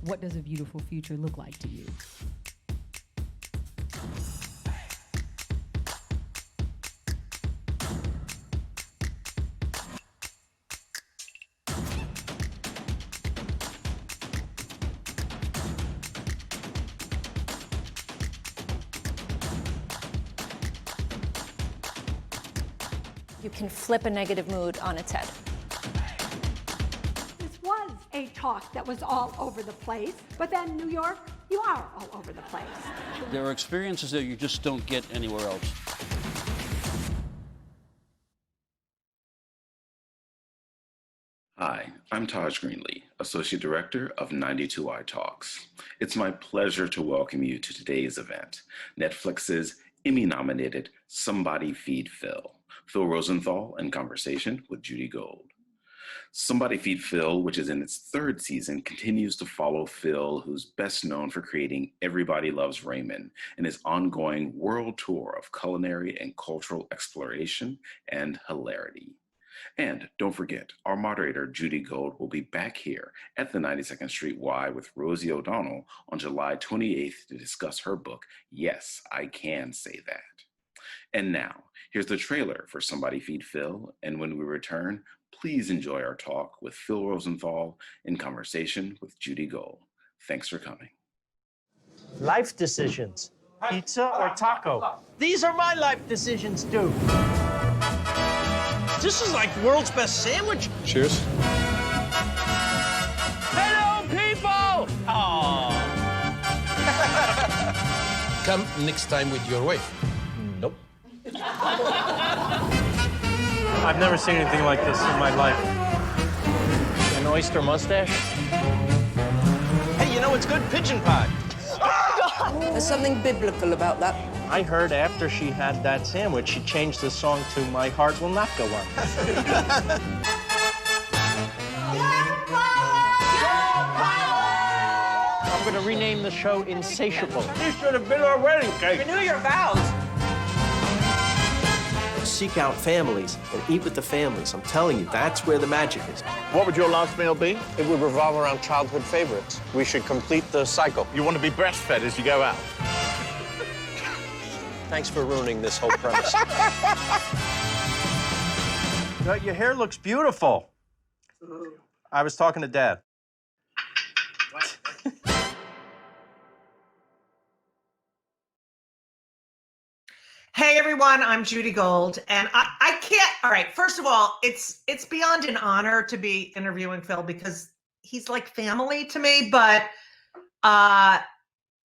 What does a beautiful future look like to you? You can flip a negative mood on its head. This was a talk that was all over the place, but then New York, you are all over the place. There are experiences that you just don't get anywhere else. Hi, I'm Taj Greenlee, Associate Director of 92i Talks. It's my pleasure to welcome you to today's event, Netflix's Emmy-nominated Somebody Feed Phil Rosenthal in conversation with Judy Gold. Somebody Feed Phil, which is in its third season, continues to follow Phil, who's best known for creating Everybody Loves Raymond and his ongoing world tour of culinary and cultural exploration and hilarity. And don't forget, our moderator, Judy Gold, will be back here at the 92nd Street Y with Rosie O'Donnell on July 28th to discuss her book, Yes, I Can Say That. And now, here's the trailer for Somebody Feed Phil, and when we return, please enjoy our talk with Phil Rosenthal in conversation with Judy Gold. Thanks for coming. Life decisions. Pizza or taco? These are my life decisions, dude. This is like world's best sandwich. Cheers. Hello, people! Aww. Come next time with your wife. Nope. I've never seen anything like this in my life. An oyster mustache? Hey, you know what's good? Pigeon pie. There's something biblical about that. I heard after she had that sandwich, she changed the song to My Heart Will Not Go On. I'm going to rename the show Insatiable. This should have been our wedding cake. Renew your vows. Seek out families and eat with the families. I'm telling you, that's where the magic is. What would your last meal be? It would revolve around childhood favorites. We should complete the cycle. You want to be breastfed as you go out. Thanks for ruining this whole premise. Your hair looks beautiful. I was talking to Dad. Hey everyone, I'm Judy Gold, and I can't. All right, first of all, it's beyond an honor to be interviewing Phil because he's like family to me. But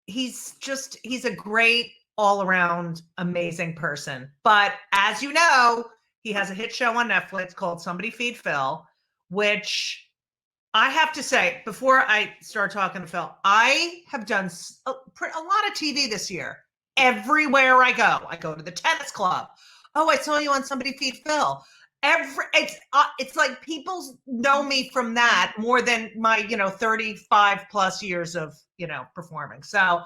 he's a great all-around amazing person. But as you know, he has a hit show on Netflix called Somebody Feed Phil, which I have to say before I start talking to Phil, I have done a lot of TV this year. Everywhere I go to the tennis club. Oh, I saw you on Somebody Feed Phil. It's like people know me from that more than my 35 plus years of performing. So,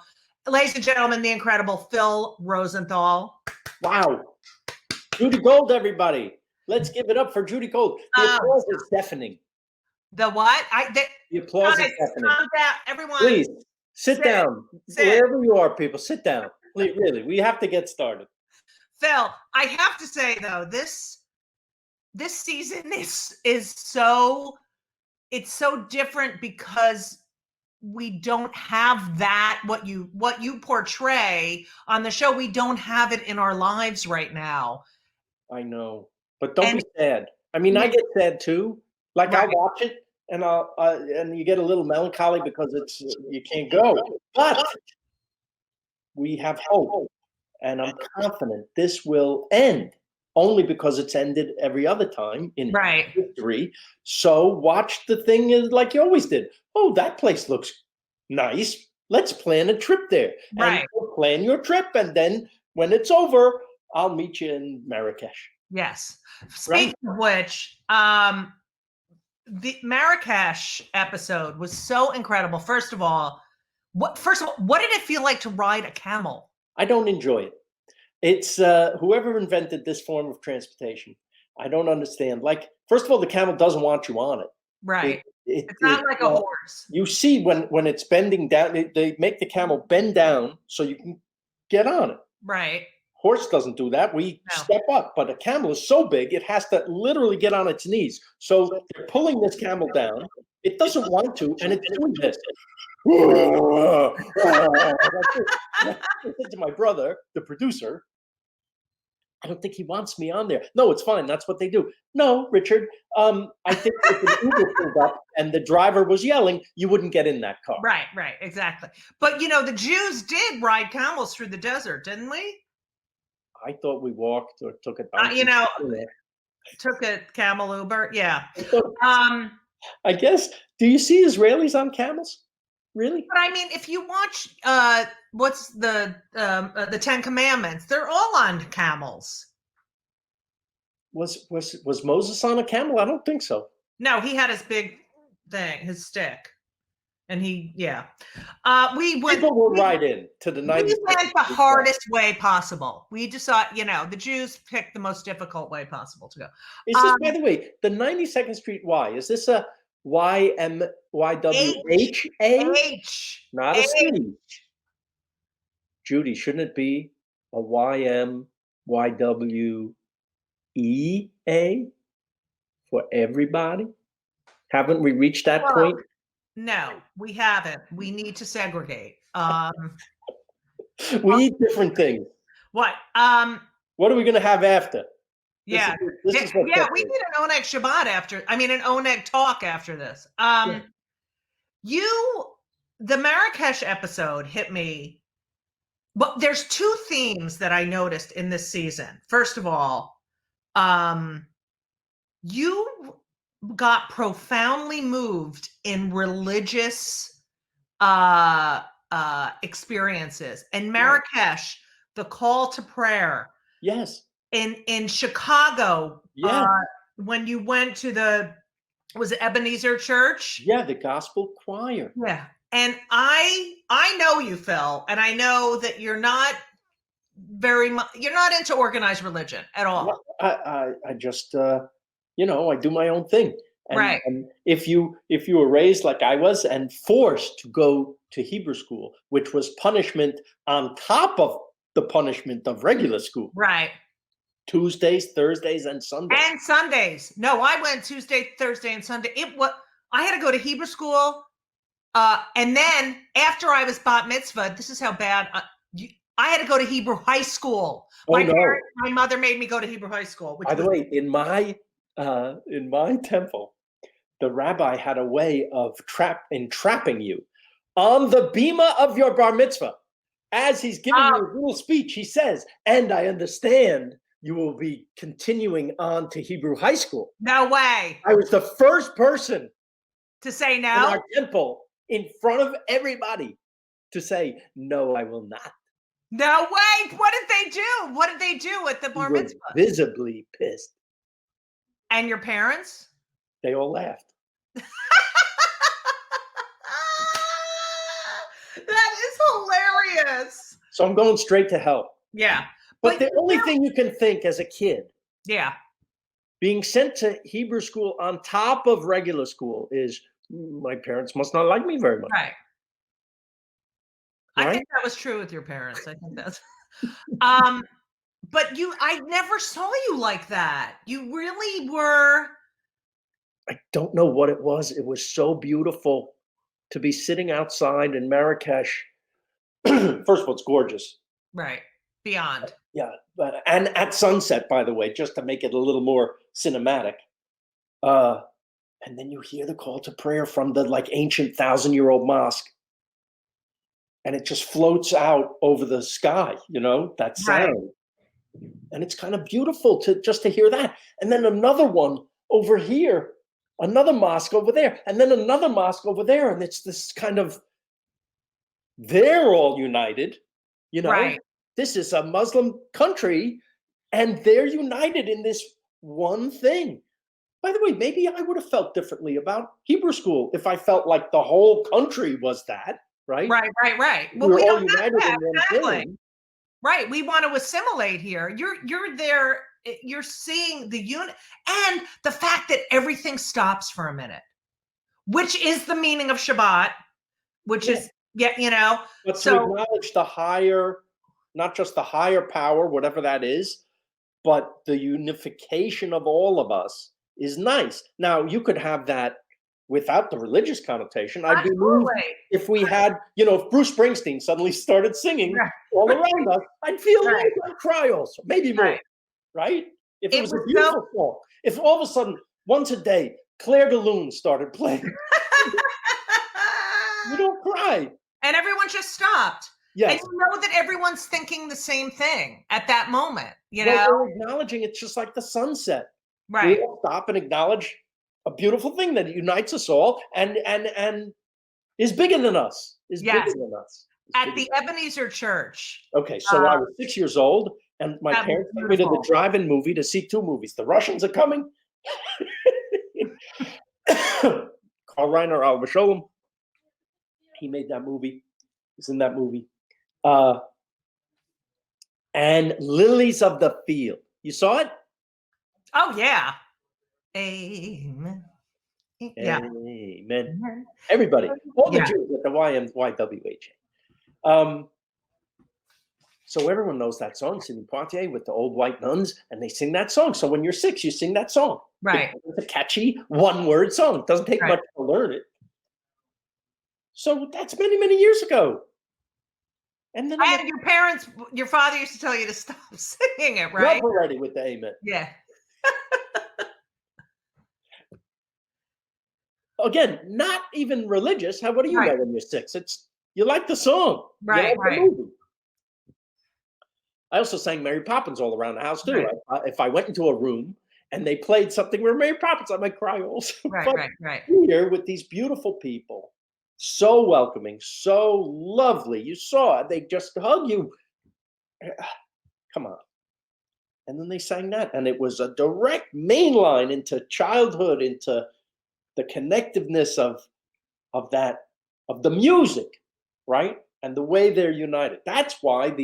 ladies and gentlemen, the incredible Phil Rosenthal. Wow. Judy Gold, everybody. Let's give it up for Judy Gold. The applause is deafening. The what? The applause is deafening. Everyone. Please, sit down. Wherever you are, people, sit down. Really, we have to get started. Phil, I have to say though, this season is so different because we don't have that what you portray on the show. We don't have it in our lives right now. I know, but don't be sad. I mean, I get sad too. Like right. I watch it and and you get a little melancholy because you can't go, but we have hope, and I'm confident this will end only because it's ended every other time in history. So watch the thing like you always did. Oh, that place looks nice. Let's plan a trip there. Right. And we'll plan your trip, and then when it's over, I'll meet you in Marrakesh. Yes. Speaking of which, the Marrakesh episode was so incredible. First of all, what did it feel like to ride a camel? I don't enjoy it. It's whoever invented this form of transportation. I don't understand. Like, first of all, the camel doesn't want you on it. Right. It's It, not like a horse. you see when it's bending down, they make the camel bend down so you can get on it. Right. Horse doesn't do that. We step up, but a camel is so big, it has to literally get on its knees. So they're pulling this camel down. It doesn't want to, and it's doing this. I said to my brother, the producer, I don't think he wants me on there. No, it's fine. That's what they do. No, Richard, I think if an Uber pulled up and the driver was yelling, you wouldn't get in that car. Right, exactly. But the Jews did ride camels through the desert, didn't we? I thought we walked or took a took a camel Uber. Yeah. I guess. Do you see Israelis on camels? Really? But I mean, if you watch, what's the 10 Commandments? They're all on camels. Was Moses on a camel? I don't think so. No, he had his big thing, his stick, and we went. People will ride in to the 90s. We went the hardest way possible. We just thought, the Jews picked the most difficult way possible to go. Is this, by the way, the 92nd Street Y? Is this a YMYWHA? H. Not a C. Judy, shouldn't it be a YMYWEA for everybody? Haven't we reached that point? No, we haven't. We need to segregate. We eat different things. What? What are we going to have after? Yeah, we need an Oneg Shabbat an Oneg talk after this. The Marrakesh episode hit me. But there's two themes that I noticed in this season. First of all, you got profoundly moved in religious experiences. In Marrakesh, the call to prayer. Yes. In Chicago, when you went to was it Ebenezer Church? Yeah, the gospel choir. Yeah. And I know you, Phil, and I know that you're not you're not into organized religion at all. I just I do my own thing. And, right. And if you were raised like I was and forced to go to Hebrew school, which was punishment on top of the punishment of regular school. Right. Tuesdays, Thursdays, and Sundays. And Sundays. No, I went Tuesday, Thursday, and Sunday. I had to go to Hebrew school. And then after I was bat mitzvah, this is how bad I had to go to Hebrew high school. My mother made me go to Hebrew high school. By the way, in my temple, the rabbi had a way of entrapping you on the bima of your bar mitzvah. As he's giving you a little speech, he says, "And I understand you will be continuing on to Hebrew high school." No way. I was the first person to say no in our temple in front of everybody to say, "No, I will not." No way. What did they do? What did they do at the bar mitzvah? Visibly pissed. And your parents? They all laughed. That is hilarious. So I'm going straight to hell. Yeah. But the only thing you can think as a kid, being sent to Hebrew school on top of regular school is, my parents must not like me very much. Right. I think that was true with your parents. I think that's but I never saw you like that. You really were. I don't know what it was. It was so beautiful to be sitting outside in Marrakesh. First of all, it's gorgeous. Right. Beyond. Yeah. And at sunset, by the way, just to make it a little more cinematic. And then you hear the call to prayer from the ancient 1,000-year-old mosque. And it just floats out over the sky, that sound. Right. And it's kind of beautiful to hear that. And then another one over here, another mosque over there, and then another mosque over there. And it's this kind of, they're all united, Right. This is a Muslim country, and they're united in this one thing. By the way, maybe I would have felt differently about Hebrew school if I felt like the whole country was that. Right. Well, we don't have that. Exactly. Right. We want to assimilate here. You're there. You're seeing the unit and the fact that everything stops for a minute. which is the meaning of Shabbat, which is, But to acknowledge the higher, not just the higher power, whatever that is, but the unification of all of us is nice. Now, you could have that without the religious connotation. I'd be moved if we had, if Bruce Springsteen suddenly started singing all around us, I'd feel like I'd cry also, maybe more, right? If it was a beautiful song. If all of a sudden, once a day, Claire de Lune started playing, you don't cry. And everyone just stopped. Yes. And you know that everyone's thinking the same thing at that moment, We're acknowledging it's just like the sunset. Right. We all stop and acknowledge a beautiful thing that unites us all and is bigger than us. Bigger than us. At the Ebenezer Church. Okay, so I was 6 years old, and my parents took me to the drive-in movie to see 2 movies. The Russians Are Coming. Carl Reiner, Oliver Sholem. He made that movie. He's in that movie. And Lilies of the Field. You saw it? Oh, yeah. Amen. Yeah. Amen. Everybody. All the Jews at the YWHA. So everyone knows that song, Sidney Poitier with the old white nuns, and they sing that song. So when you're 6, you sing that song. Right. It's a catchy one-word song. It doesn't take much to learn it. So that's many, many years ago. And then your father used to tell you to stop singing it, right? Up already with the amen. Yeah. Again, not even religious. What do you know when you're 6? It's you like the song. Right, the movie. I also sang Mary Poppins all around the house too. Right. If I went into a room and they played something where Mary Poppins, I might cry also. Right. Here with these beautiful people, so welcoming, so lovely. You saw it. They just hug you. Come on. And then they sang that, and it was a direct main line into childhood, into the connectiveness of the music, right? And the way they're united. That's why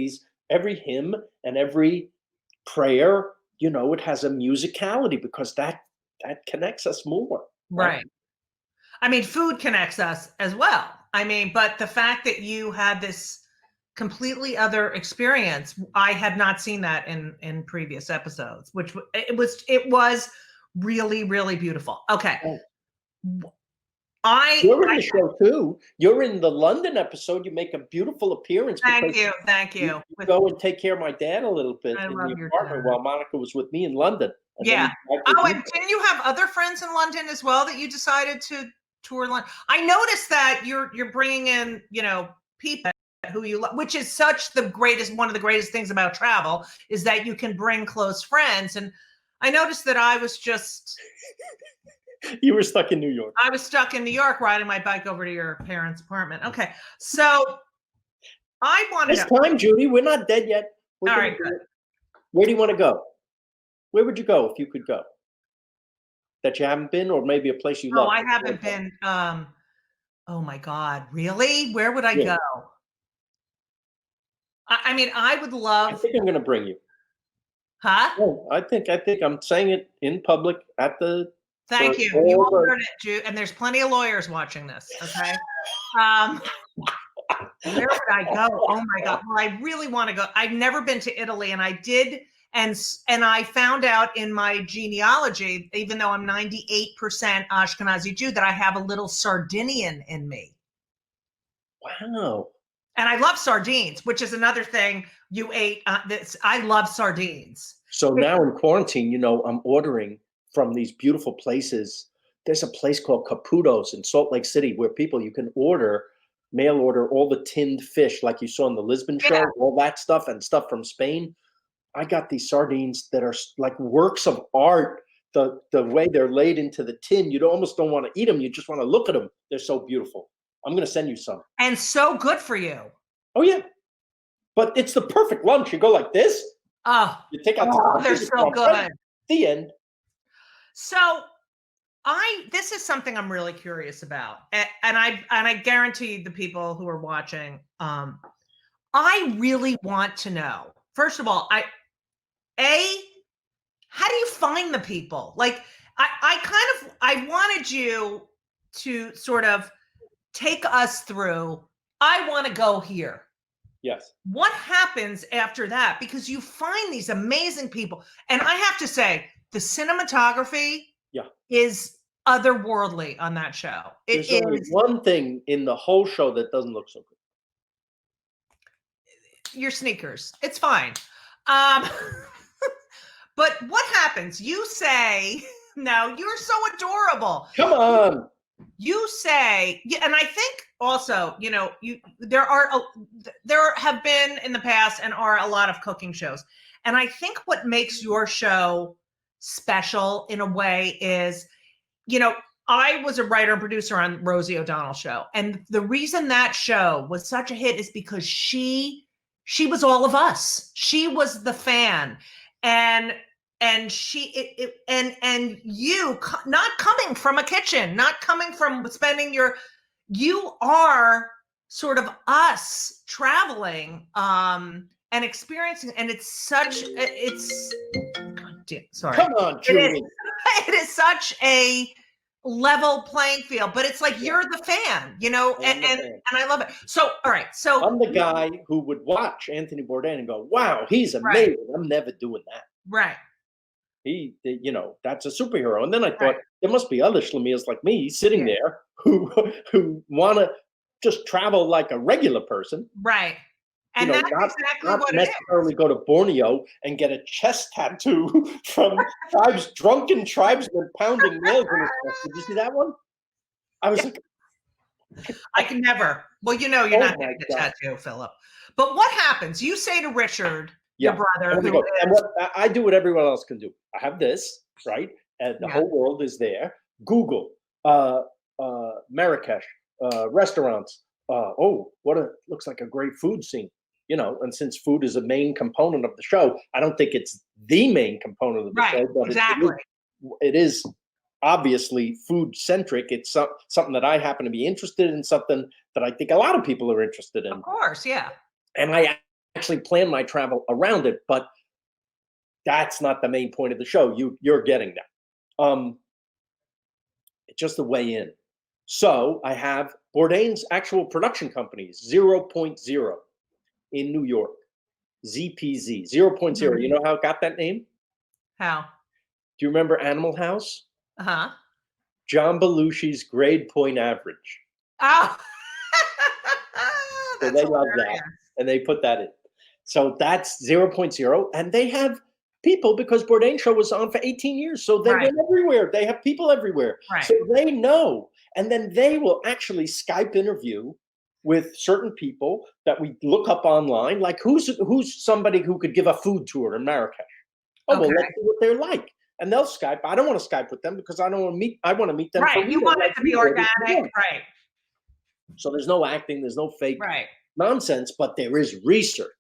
every hymn and every prayer, it has a musicality, because that connects us more. Right. I mean, food connects us as well. I mean, but the fact that you had this completely other experience, I had not seen that in previous episodes, which it was really, really beautiful. Okay. You're in the show too. You're in the London episode. You make a beautiful appearance. Thank you. You go and take care of my dad a little bit in the apartment while Monica was with me in London. And didn't you have other friends in London as well that you decided to tour London? I noticed that you're bringing in, people who you love, which is one of the greatest things about travel is that you can bring close friends. And I noticed that I was just. You were stuck in New York. I was stuck in New York riding my bike over to your parents' apartment. Okay. So I wanted This time, Judy, we're not dead yet. All right, good. Where do you want to go? Where would you go if you could go? That you haven't been, or maybe a place you love? No, I haven't been. Oh my God, really? Where would I go? I mean, I would love. I think I'm going to bring you. Huh? Oh, I think I'm saying it in public at the. Thank you. You all heard it, Jude. And there's plenty of lawyers watching this. Okay. Where would I go? Oh my God. Well, I really want to go. I've never been to Italy, and I did. And I found out in my genealogy, even though I'm 98% Ashkenazi Jew, that I have a little Sardinian in me. Wow. And I love sardines, which is another thing you ate. I love sardines. So now in quarantine, I'm ordering from these beautiful places. There's a place called Caputo's in Salt Lake City where you can mail order all the tinned fish like you saw in the Lisbon show, all that stuff and stuff from Spain. I got these sardines that are like works of art. The way they're laid into the tin, you almost don't want to eat them. You just want to look at them. They're so beautiful. I'm going to send you some. And so good for you. Oh, yeah. But it's the perfect lunch. You go like this. Oh, you take out they're so good. The end. So this is something I'm really curious about. And I guarantee the people who are watching, I really want to know, first of all, how do you find the people? Like, I wanted you to sort of take us through, I want to go here. Yes. What happens after that? Because you find these amazing people. And I have to say, the cinematography is otherworldly on that show. There's only one thing in the whole show that doesn't look so good. Your sneakers. It's fine. But what happens? You say, no, you're so adorable. Come on. You say, and I think also, there have been in the past and are a lot of cooking shows. And I think what makes your show special in a way is, I was a writer and producer on Rosie O'Donnell's show. And the reason that show was such a hit is because she was all of us. She was the fan. And you not coming from a kitchen, not coming from spending you are sort of us traveling and experiencing. And sorry. Come on, Judy. It is such a level playing field, but it's like you're the fan, and I love it. So, all right. So I'm the guy who would watch Anthony Bourdain and go, wow, he's amazing. Right. I'm never doing that. Right. He, that's a superhero. And then I thought there must be other schlemias like me sitting there who want to just travel like a regular person. Right. And that's exactly what it is. Not necessarily go to Borneo and get a chest tattoo from drunken tribesmen pounding nails in his chest. Did you see that one? I was like, I can never. Well, you're not getting a tattoo, Philip. But what happens? You say to Richard, your brother. And what I do what everyone else can do. I have this, right? And the whole world is there. Google Marrakesh restaurants. Looks like a great food scene. And since food is a main component of the show, I don't think it's the main component of the show, but exactly. It is obviously food centric. It's something that I happen to be interested in, something that I think a lot of people are interested in. Of course, yeah. And I actually plan my travel around it, but that's not the main point of the show. You're getting that. It's just the way in. So I have Bourdain's actual production companies, 0.0. in New York, ZPZ, 0.0. Mm-hmm. You know how it got that name? How? Do you remember Animal House? Uh-huh. John Belushi's grade point average. Oh, so they love that. And they put that in. So that's 0.0. And they have people, because Bourdain show was on for 18 years. So they went everywhere. They have people everywhere. Right. So they know. And then they will actually Skype interview with certain people that we look up online, like who's somebody who could give a food tour in Marrakesh. Well, let's see what they're like. And they'll Skype. I don't want to Skype with them because I want to meet them. Right. You want it to be organic. Right. So there's no acting, there's no fake nonsense, but there is research.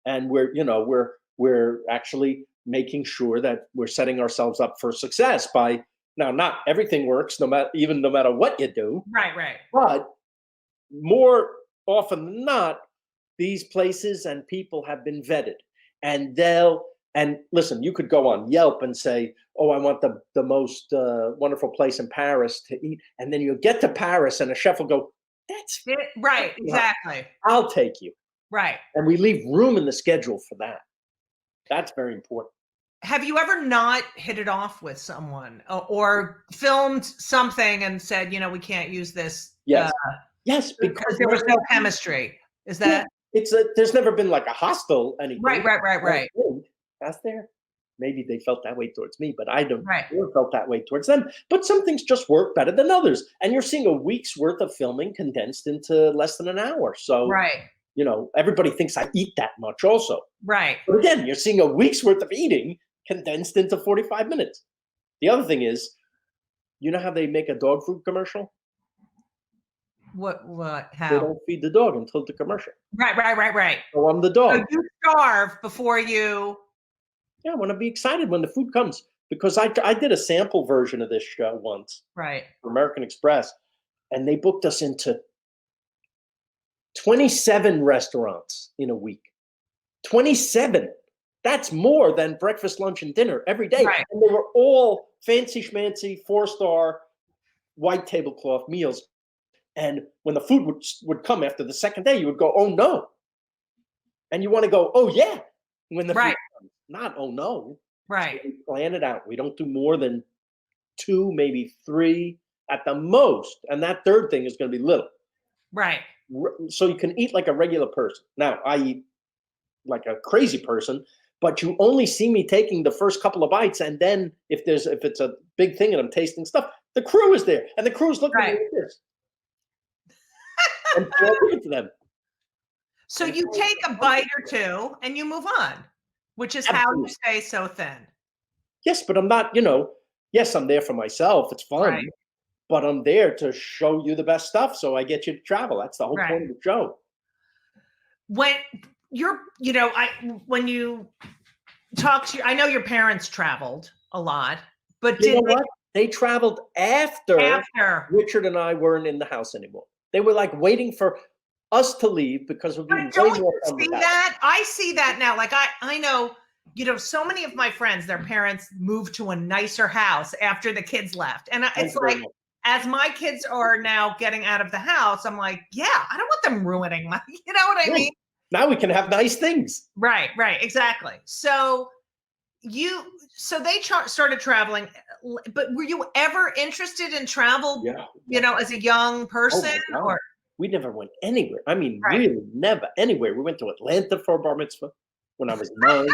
And we're actually making sure that we're setting ourselves up for success by, now not everything works no matter what you do. Right. But more often than not, these places and people have been vetted, and listen, you could go on Yelp and say, oh, I want the most wonderful place in Paris to eat. And then you get to Paris and a chef will go, that's right. Exactly. I'll take you. Right. And we leave room in the schedule for that. That's very important. Have you ever not hit it off with someone or filmed something and said, we can't use this? Yes. Yes, because there was no chemistry. Is that? There's never been like a hostile anything. Right. That's there. Maybe they felt that way towards me, but I don't. Right. Never felt that way towards them. But some things just work better than others, and you're seeing a week's worth of filming condensed into less than an hour. So, everybody thinks I eat that much, also. Right. But again, you're seeing a week's worth of eating condensed into 45 minutes. The other thing is, you know how they make a dog food commercial? What, how? They don't feed the dog until the commercial. Right. So I'm the dog. So you starve before you. Yeah, I want to be excited when the food comes, because I did a sample version of this show once. Right. For American Express, and they booked us into 27 restaurants in a week. 27. That's more than breakfast, lunch, and dinner every day. Right. And they were all fancy schmancy, 4-star, white tablecloth meals. And when the food would come after the second day, you would go, oh no. And you want to go, oh yeah, when the food comes. Not, oh no. Right. So we plan it out. We don't do more than 2, maybe 3 at the most. And that third thing is going to be little. Right. So you can eat like a regular person. Now, I eat like a crazy person, but you only see me taking the first couple of bites. And then if it's a big thing and I'm tasting stuff, the crew is there. And the crew's looking at me like this. And I give it to them. So you take a bite or two and you move on, which is how you stay so thin. Yes, but I'm not, yes, I'm there for myself. It's fun. Right. But I'm there to show you the best stuff. So I get you to travel. That's the whole point of the show. When you're, when you talk to, I know your parents traveled a lot, but you know what? They traveled after Richard and I weren't in the house anymore. They were like waiting for us to leave because we'd be way more fun with that. I see that now. Like I know, so many of my friends, their parents moved to a nicer house after the kids left. And it's like, as my kids are now getting out of the house, I'm like, yeah, I don't want them ruining my, you know what I mean? Now we can have nice things. Right, exactly. So they started traveling, but were you ever interested in travel, as a young person? Or we never went anywhere. I mean, really never anywhere. We went to Atlanta for a bar mitzvah when I was 9.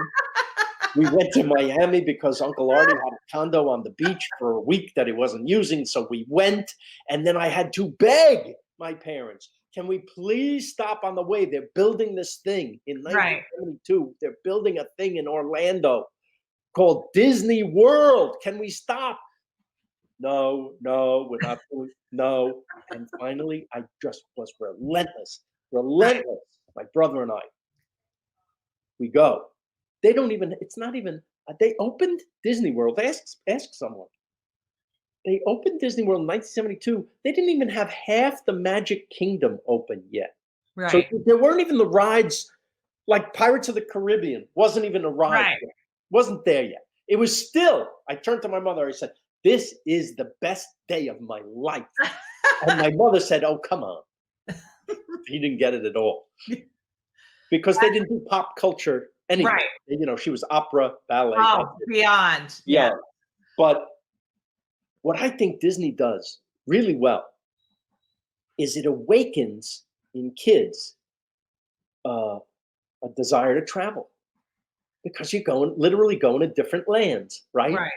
We went to Miami because Uncle Artie had a condo on the beach for a week that he wasn't using. So we went, and then I had to beg my parents, can we please stop on the way? They're building this thing in 1972. They're building a thing in Orlando called Disney World. Can we stop? No, we're not doing, no. And finally, I just was relentless. My brother and I. We go. They don't even, it's not even, they opened Disney World. Ask someone. They opened Disney World in 1972. They didn't even have half the Magic Kingdom open yet. Right. So there weren't even the rides, like Pirates of the Caribbean wasn't even a ride yet. Wasn't there yet. It was still, I turned to my mother, I said, this is the best day of my life. And my mother said, oh, come on. He didn't get it at all. Because they didn't do pop culture anyway. Right. She was opera, ballet. Oh, beyond. Yeah. But what I think Disney does really well is it awakens in kids a desire to travel. Because you're literally going to different lands, right? Right.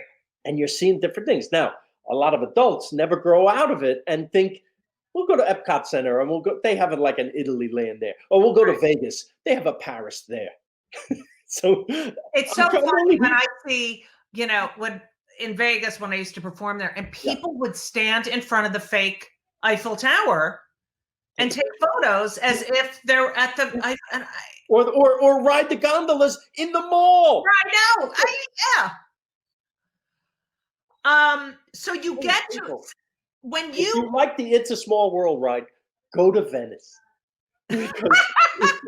And you're seeing different things. Now, a lot of adults never grow out of it and think, we'll go to Epcot Center and they have like an Italy land there. Or we'll go to Vegas. They have a Paris there. So it's so funny when I see, when in Vegas, when I used to perform there, and people would stand in front of the fake Eiffel Tower and take photos as if they're at the, or ride the gondolas in the mall. I know. So you get to, when if you like the It's a Small World ride, go to Venice. Because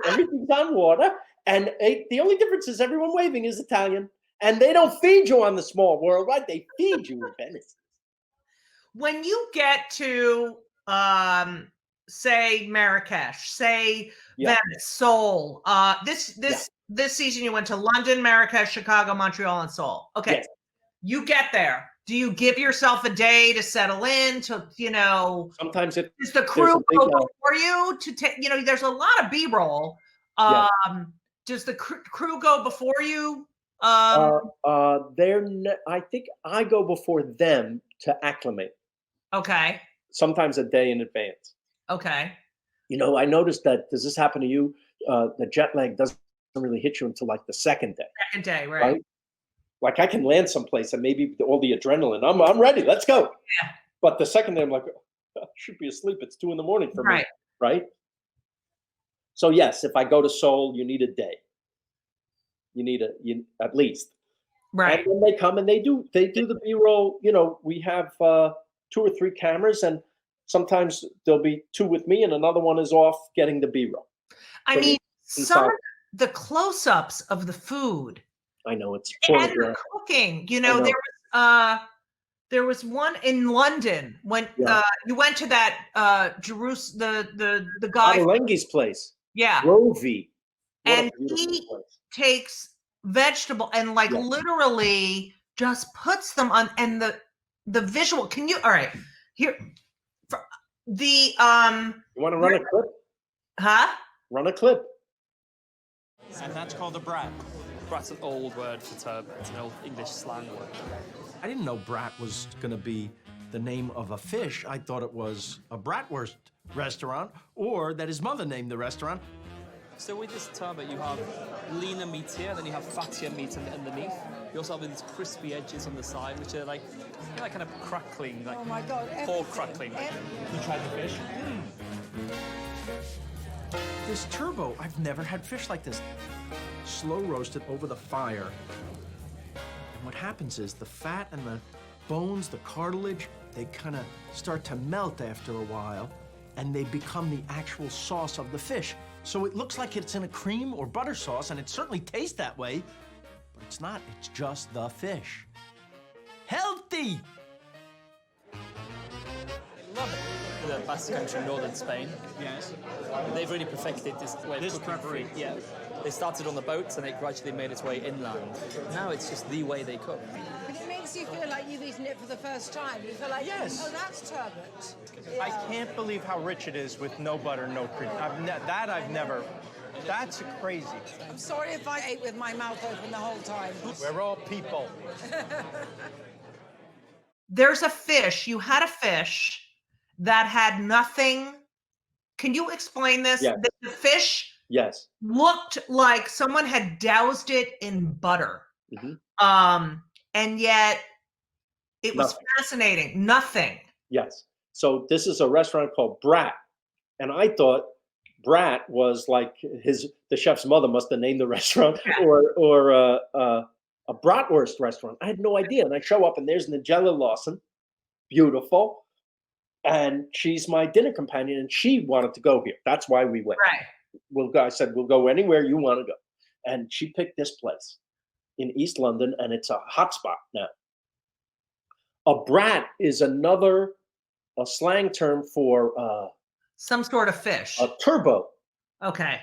everything's on water. And the only difference is everyone waving is Italian. And they don't feed you on the Small World ride. They feed you in Venice. When you get to, say, Marrakesh, say, Venice, Seoul, this season you went to London, Marrakesh, Chicago, Montreal, and Seoul. Okay. Yes. You get there. Do you give yourself a day to settle in, to, sometimes does the crew go before you to take, there's a lot of B-roll. Does the crew go before you? I think I go before them to acclimate. Okay. Sometimes a day in advance. Okay. I noticed that, does this happen to you? The jet lag doesn't really hit you until like the second day. Second day, right? Like I can land someplace and maybe all the adrenaline, I'm ready, let's go. Yeah. But the second day I'm like, I should be asleep. It's 2 a.m. for me, right? So yes, if I go to Seoul, you need a day. You need at least. Right. And then they come and they do the B-roll. We have 2 or 3 cameras, and sometimes there'll be 2 with me and another one is off getting the B-roll. I mean, some of the close-ups of the food. I know it's and the cooking. There was There was one in London when you went to that Jerusalem, the guy Ottolenghi's place. Yeah. Rovi. What And a beautiful he place. takes vegetable and like literally just puts them on, and the visual. Can you? All right, here. The You want to run a clip? Huh? Run a clip. And that's called a brat. Brat's an old word for turbot. It's an old English slang word. I didn't know brat was going to be the name of a fish. I thought it was a bratwurst restaurant, or that his mother named the restaurant. So with this turbot, you have leaner meat here, then you have fattier meat underneath. You also have these crispy edges on the side, which are like, kind of crackling, like pork crackling. You tried the fish? This turbo, I've never had fish like this. Slow roasted over the fire. And what happens is the fat and the bones, the cartilage, they kind of start to melt after a while, and they become the actual sauce of the fish. So it looks like it's in a cream or butter sauce, and it certainly tastes that way, but it's not. It's just the fish. Healthy! The Basque Country, northern Spain. Yes. They've really perfected this way of cooking preparation. food. Yeah. They started on the boats and it gradually made its way inland. Now it's just the way they cook. But it makes you feel like you've eaten it for the first time. You feel like, oh, that's turbot. I can't believe how rich it is with no butter, no cream. I've never. That's crazy. I'm sorry if I ate with my mouth open the whole time. We're all people. There's a fish. You had a fish that had nothing. Can you explain this? Yes. The fish looked like someone had doused it in butter. And yet it was fascinating. Nothing. Yes. So this is a restaurant called Brat. And I thought Brat was like the chef's mother must have named the restaurant or a bratwurst restaurant. I had no idea. And I show up and there's Nigella Lawson, beautiful. And she's my dinner companion, and she wanted to go here. That's why we went. Right. I said, we'll go anywhere you want to go. And she picked this place in East London, and it's a hot spot now. A brat is a slang term for some sort of fish. A turbo. Okay.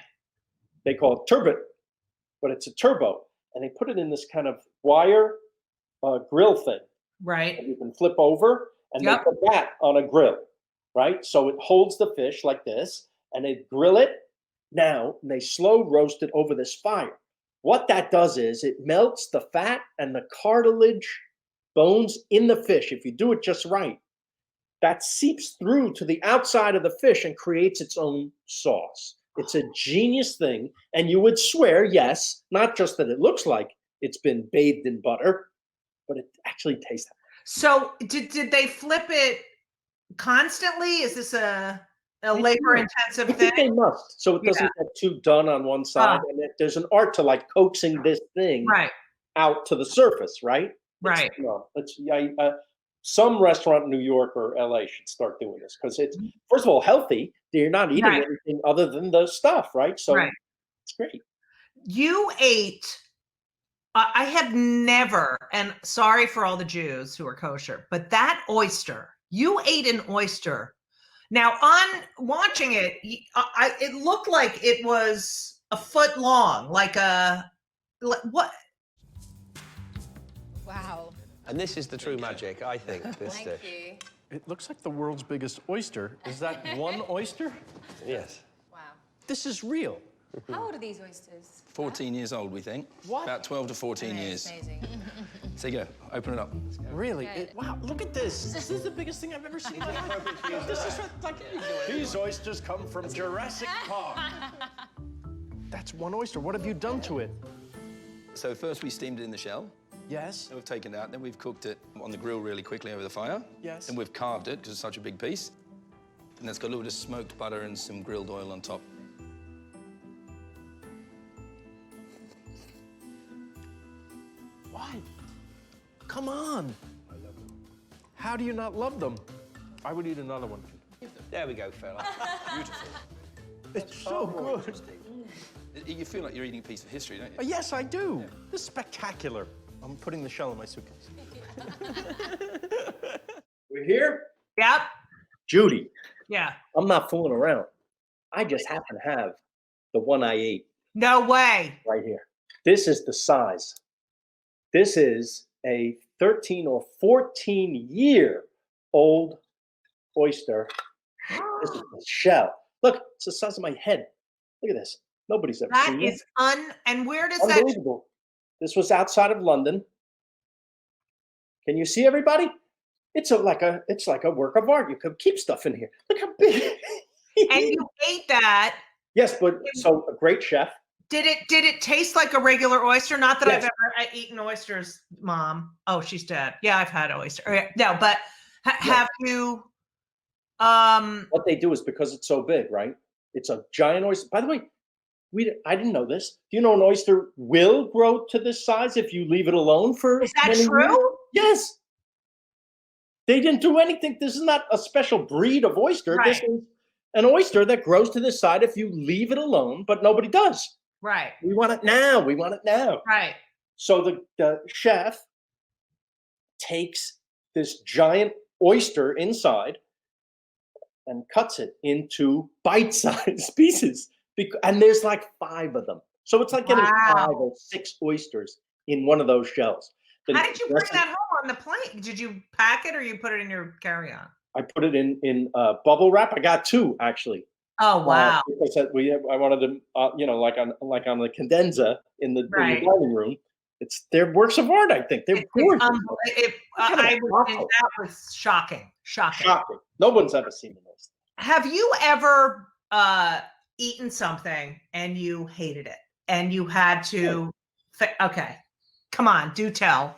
They call it turbot, but it's a turbo. And they put it in this kind of wire grill thing. Right. And you can flip over. And they put that on a grill, right? So it holds the fish like this, and they grill it now, and they slow roast it over this fire. What that does is it melts the fat and the cartilage bones in the fish. If you do it just right, that seeps through to the outside of the fish and creates its own sauce. It's a genius thing, and you would swear, yes, not just that it looks like it's been bathed in butter, but it actually tastes that. So did they flip it constantly? Is this a labor-intensive thing? I think they must, so it doesn't get too done on one side. And there's an art to like coaxing this thing out to the surface, right? Right. Some restaurant in New York or LA should start doing this because it's, first of all, healthy. You're not eating anything other than the stuff, right? So it's great. You ate. I have never, and sorry for all the Jews who are kosher, but that oyster, you ate an oyster. Now, on watching it, it looked like it was a foot long, what? Wow. And this is the true magic, I think, this dish. You. It looks like the world's biggest oyster. Is that one oyster? Yes. Wow. This is real. How old are these oysters? 14 years old, we think. What? About 12 to 14 years. Amazing. So you go, open it up. Really? Wow, look at this. This is the biggest thing I've ever seen. This is like, these oysters come from Jurassic Park. That's one oyster. What have you done to it? So first we steamed it in the shell. Yes. Then we've taken it out, then we've cooked it on the grill really quickly over the fire. Yes. Then we've carved it because it's such a big piece. And it's got a little bit of smoked butter and some grilled oil on top. Why? Come on. I love them. How do you not love them? I would eat another one. There we go, fella. Beautiful. It's so good. You feel like you're eating a piece of history, don't you? Yes, I do. This is spectacular. I'm putting the shell in my suitcase. We're here? Yep. Judy, Yeah. I'm not fooling around. I just happen to have the one I ate. No way. Right here. This is the size. This is a 13 or 14-year-old oyster. This is the shell. Look, it's the size of my head. Look at this. Nobody's ever That seen is this. and where does that? Unbelievable. This was outside of London. Can you see everybody? It's like a work of art. You could keep stuff in here. Look how big. And you ate that. Yes, but so a great chef. Did it taste like a regular oyster? Not that Yes. I've ever eaten oysters, Mom. Oh, she's dead. Yeah, I've had oyster. No, but have you? What they do is because it's so big, right? It's a giant oyster. By the way, I didn't know this. Do you know an oyster will grow to this size if you leave it alone for? Is that many true? years? Yes. They didn't do anything. This is not a special breed of oyster. Right. This is an oyster that grows to this side if you leave it alone, but nobody does. Right. We want it now. We want it now. Right. So the chef takes this giant oyster inside and cuts it into bite-sized pieces. And there's like 5 of them. So it's like getting 5 or 6 oysters in one of those shells. How did you bring that home on the plane? Did you pack it or you put it in your carry-on? I put it in bubble wrap. I got 2 actually. Oh wow! Because I wanted to, like on the cadenza in the dining room. They're works of art. I think they're gorgeous. That was shocking. Shocking. No one's ever seen this. Have you ever eaten something and you hated it and you had to? Okay, come on, do tell.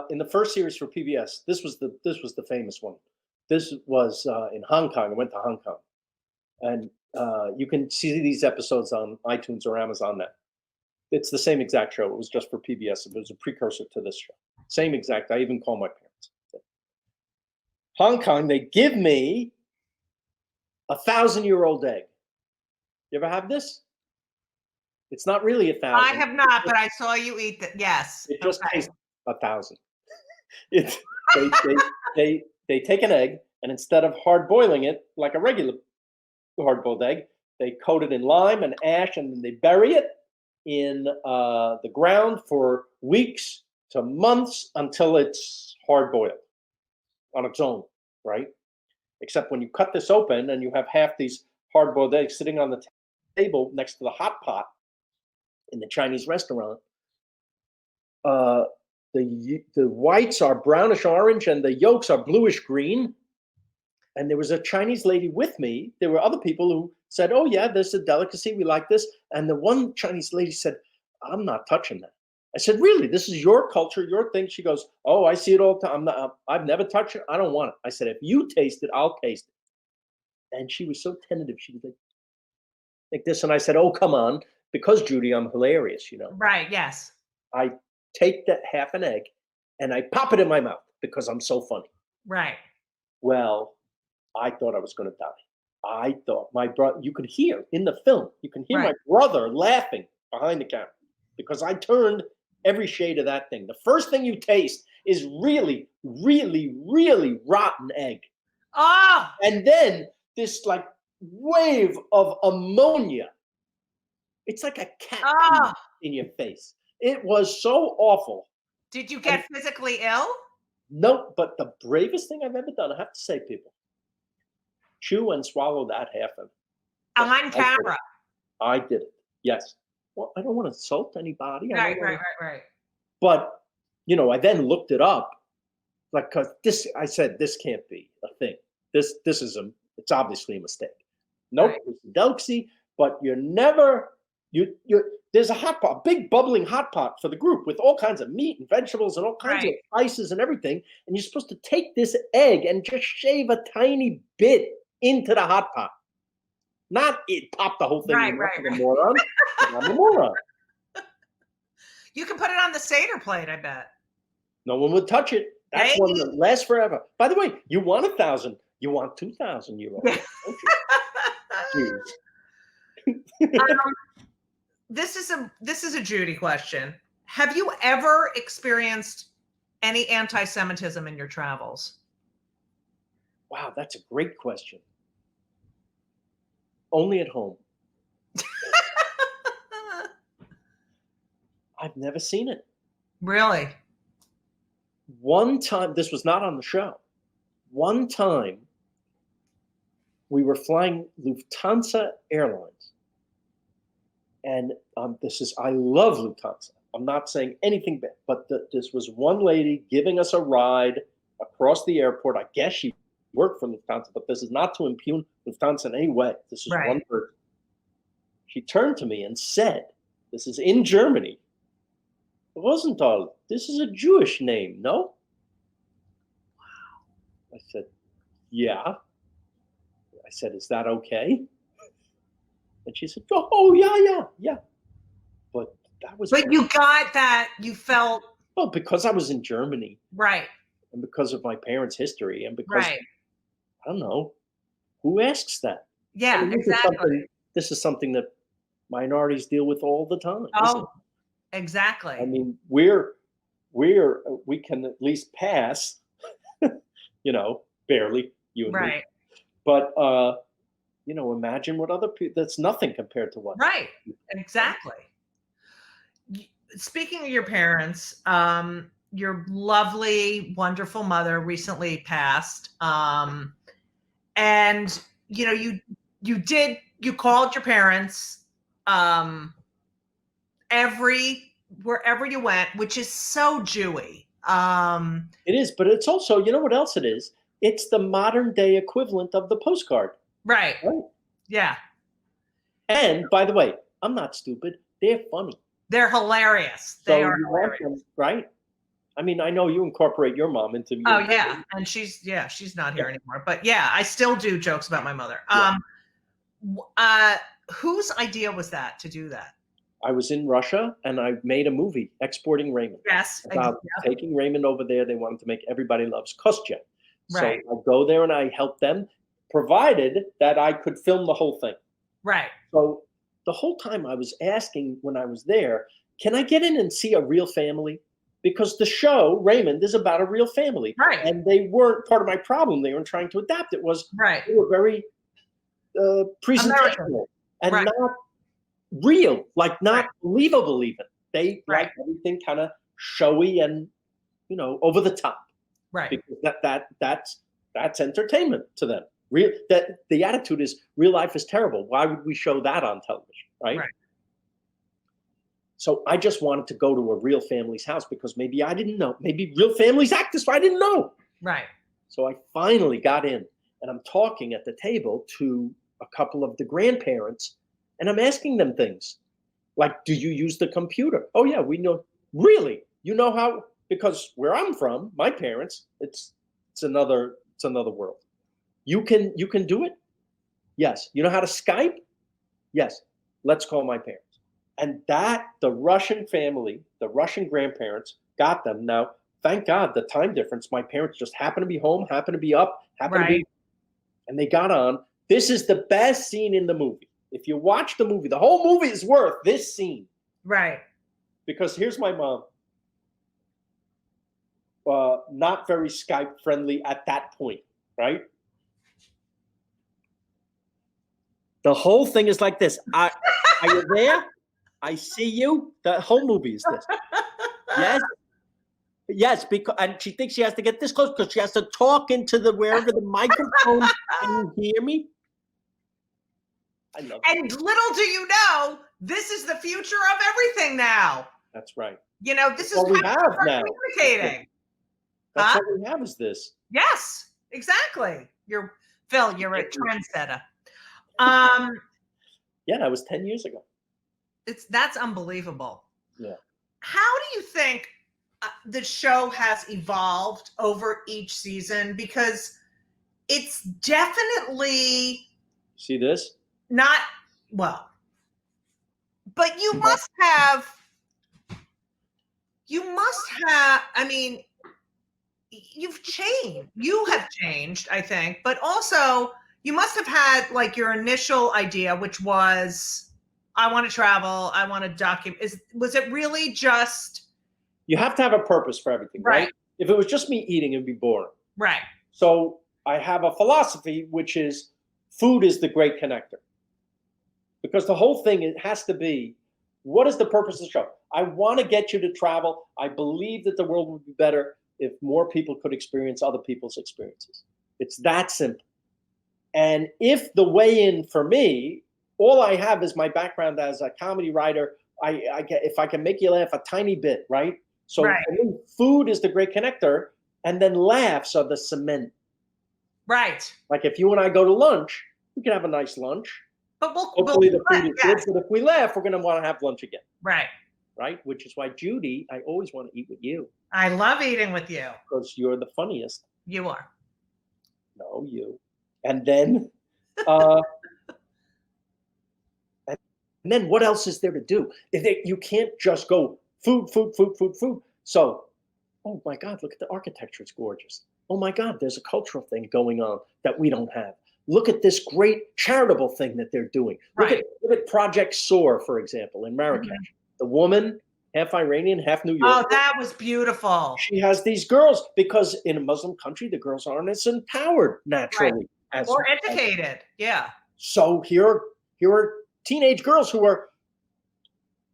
In the first series for PBS, this was the famous one. This was in Hong Kong. I went to Hong Kong, and you can see these episodes on iTunes or Amazon Net. It's the same exact show. It was just for PBS. It was a precursor to this show. Same exact. I even call my parents. Hong Kong, they give me a 1,000-year-old egg. You ever have this? It's not really 1,000. I have not, but I saw you eat that. Yes. It just tastes 1,000. They take an egg, and instead of hard boiling it like a regular hard-boiled egg, they coat it in lime and ash, and then they bury it in the ground for weeks to months until it's hard-boiled on its own, right? Except when you cut this open and you have half these hard-boiled eggs sitting on the table next to the hot pot in the Chinese restaurant, the whites are brownish orange and the yolks are bluish green. And there was a Chinese lady with me. There were other people who said, "Oh yeah, this is a delicacy. We like this." And the one Chinese lady said, "I'm not touching that." I said, "Really? This is your culture, your thing?" She goes, "Oh, I see it all the time. I've never touched it. I don't want it." I said, "If you taste it, I'll taste it." And she was so tentative. She was like this. And I said, "Oh, come on. Because, Judy, I'm hilarious, you know." Right, yes. I take that half an egg and I pop it in my mouth because I'm so funny. Right. Well, I thought I was going to die. I thought my brother, you could hear in the film, you can hear my brother laughing behind the camera because I turned every shade of that thing. The first thing you taste is really, really, really rotten egg. Oh! And then this like wave of ammonia. It's like a cat in your face. It was so awful. Did you get physically ill? No, but the bravest thing I've ever done, I have to say, people, chew and swallow that half of it. On camera. I did it. Yes. Well, I don't want to insult anybody. Right. But, I then looked it up. Like, cause I said, this can't be a thing. This is it's obviously a mistake. Nope, it's a delicacy, but there's a hot pot, a big bubbling hot pot for the group with all kinds of meat and vegetables and all kinds of spices and everything. And you're supposed to take this egg and just shave a tiny bit into the hot pot. Not pop the whole thing. I'm a moron. I'm a moron. You can put it on the Seder plate, I bet. No one would touch it. That's one that lasts forever. By the way, you want 1,000. You want 2,000 euros. This is a Judy question. Have you ever experienced any anti-Semitism in your travels? Wow, that's a great question. Only at home. I've never seen it. Really? One time, this was not on the show. One time, we were flying Lufthansa Airlines. And I love Lufthansa. I'm not saying anything bad, but this was one lady giving us a ride across the airport. I guess she worked for Lufthansa, but this is not to impugn Lufthansa in any way. This is one person. She turned to me and said, this is in Germany, Rosenthal, this is a Jewish name, no? Wow. I said, yeah. I said, is that okay? And she said, oh, yeah. But that was. But you got that, you felt. Well, because I was in Germany. Right. And because of my parents' history and because, I don't know, who asks that? Yeah, I mean, exactly. This is something that minorities deal with all the time. Oh, exactly. I mean, we can at least pass, barely, you and me. But, imagine what other people, that's nothing compared to what. Right, exactly. Speaking of your parents, your lovely, wonderful mother recently passed. And, you called your parents wherever you went, which is so Jewy. It is, but it's also, you know what else it is? It's the modern day equivalent of the postcard. Right. Yeah. And by the way, I'm not stupid. They're funny. They're hilarious. They are hilarious. Them, right? I mean, I know you incorporate your mom into your. Oh yeah, and she's not here anymore. But yeah, I still do jokes about my mother. Whose idea was that to do that? I was in Russia and I made a movie exporting Raymond. Yes. About taking Raymond over there. They wanted to make Everybody Loves Kostya. Right. So I go there and I help them, provided that I could film the whole thing. Right. So the whole time I was asking when I was there, can I get in and see a real family? Because the show, Raymond, is about a real family. Right. And they weren't part of my problem. They weren't trying to adapt. It was, they were very presentational and not real, like not believable even. They like everything kind of showy and, over the top. Right. Because that's entertainment to them. The attitude is real life is terrible. Why would we show that on television, right? So I just wanted to go to a real family's house because maybe I didn't know. Maybe real families act this way. I didn't know. Right. So I finally got in and I'm talking at the table to a couple of the grandparents and I'm asking them things like, do you use the computer? Oh yeah, we know. Really? You know how? Because where I'm from, my parents, it's another world. You can do it? Yes. You know how to Skype? Yes. Let's call my parents. And the Russian family, the Russian grandparents got them. Now, thank God, the time difference, my parents just happened to be home, happened to be up, and they got on. This is the best scene in the movie. If you watch the movie, the whole movie is worth this scene. Right. Because here's my mom. Not very Skype friendly at that point, right? The whole thing is like this. Are you there? I see you. The whole movie is this. Yes, because and she thinks she has to get this close because she has to talk into wherever the microphone. Can you hear me? I love and that. Little do you know, this is the future of everything now. That's right. This is what we have now. Communicating. That's what we have is this. Yes, exactly. You're a trendsetter. Yeah, that was 10 years ago. That's unbelievable. Yeah. How do you think the show has evolved over each season? Because it's definitely see this not well, but you must have. I mean, you've changed. You have changed, I think, but also you must have had like your initial idea, which was, I want to travel. I want to document. Was it really just? You have to have a purpose for everything, right? If it was just me eating, it'd be boring. Right. So I have a philosophy, which is food is the great connector. Because the whole thing, it has to be, what is the purpose of the show? I want to get you to travel. I believe that the world would be better if more people could experience other people's experiences. It's that simple. And if the way in for me, all I have is my background as a comedy writer, if I can make you laugh a tiny bit, right? So Right. for me, food is the great connector, and then laughs are the cement. Right. Like if you and I go to lunch, we can have a nice lunch. But Hopefully the food is yes. good, but if we laugh, we're going to want to have lunch again. Right. Right? Which is why, Judy, I always want to eat with you. I love eating with you. Because you're the funniest. You are. No, you. And then, and then what else is there to do? You can't just go food. So, oh my God, look at the architecture. It's gorgeous. Oh my God, there's a cultural thing going on that we don't have. Look at this great charitable thing that they're doing. Right. Look at Project SOAR, for example, in Marrakesh. Mm-hmm. The woman, half Iranian, half New York. Oh, that was beautiful. She has these girls because in a Muslim country, the girls aren't as empowered naturally. Right. Or educated. Yeah. So here are teenage girls who